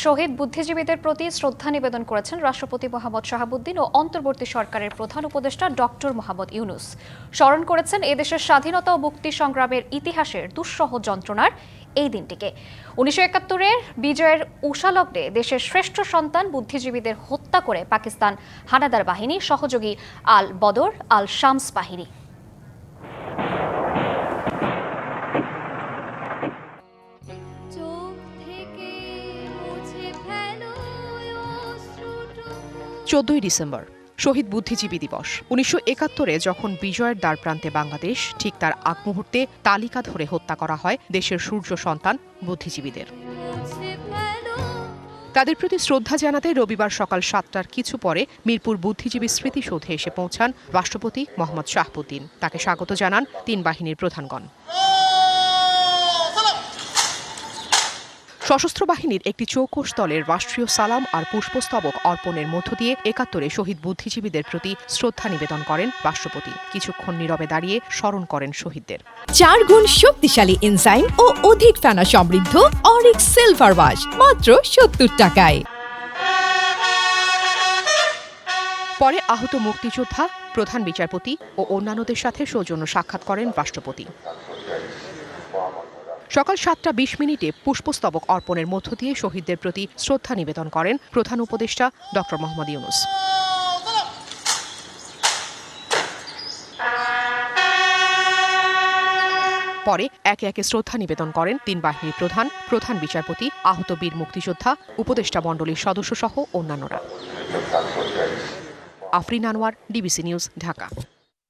শহীদ বুদ্ধিজীবীদের প্রতি শ্রদ্ধা নিবেদন করেছেন রাষ্ট্রপতি মোহাম্মদ শাহাবুদ্দিন ও অন্তর্বর্তী সরকারের প্রধান উপদেষ্টা ডক্টর মোহাম্মদ ইউনূস। স্মরণ করেছেন এদেশের স্বাধীনতা ও মুক্তি সংগ্রামের ইতিহাসের দুঃসহ যন্ত্রণার এই দিনটিকে। 1971-এর বিজয়ের উষালগ্নে দেশের শ্রেষ্ঠ সন্তান বুদ্ধিজীবীদের হত্যা করে পাকিস্তান হানাদার বাহিনী, সহযোগী আল বদর, আল শামস বাহিনী। ডিসেম্বর শহীদ বুদ্ধিজীবী দিবস। 1971-এ যখন বিজয়ের দ্বারপ্রান্তে বাংলাদেশ, ঠিক তার আগ মুহূর্তে তালিকা ধরে হত্যা করা হয় দেশের সূর্য সন্তান বুদ্ধিজীবীদের। তাদের প্রতি শ্রদ্ধা জানাতে রবিবার সকাল 7টার কিছু পরে মিরপুর বুদ্ধিজীবী স্মৃতিসৌধে এসে পৌঁছান রাষ্ট্রপতি মোহাম্মদ শাহাবুদ্দিন। তাকে স্বাগত জানান 3 বাহিনীর প্রধানগণ। সশস্ত্র বাহিনীর একটি চৌকস দলের রাষ্ট্রীয় সালাম আর পুষ্পস্তবক অর্পণের মধ্য দিয়ে 71-এ শহীদ বুদ্ধিজীবীদের প্রতি শ্রদ্ধা নিবেদন করেন রাষ্ট্রপতি। কিছুক্ষণ নীরবে দাঁড়িয়ে স্মরণ করেন শহীদদের। 4 গুণ শক্তিশালী এনজাইম ও অধিক ফেনা সমৃদ্ধ অরিক্স সিলভার ওয়াশ মাত্র 70 টাকায়। পরে আহত মুক্তিযোদ্ধা, প্রধান বিচারপতি ও অন্যান্যদের সাথে সৌজন্য সাক্ষাৎ করেন রাষ্ট্রপতি। সকাল 7টা 20 পুষ্পস্তবক অর্পণের মধ্য দিয়ে শহীদদের প্রতি শ্রদ্ধা নিবেদন করেন প্রধান উপদেষ্টা ডক্টর মোহাম্মদ ইউনূস। পরে একে একে শ্রদ্ধা নিবেদন করেন 3 বাহিনীর প্রধান, প্রধান বিচারপতি, আহত বীর মুক্তিযোদ্ধা, উপদেষ্টা মণ্ডলীর সদস্য সহ অন্যান্যরা। Afrin Anwar, DBC news, Dhaka.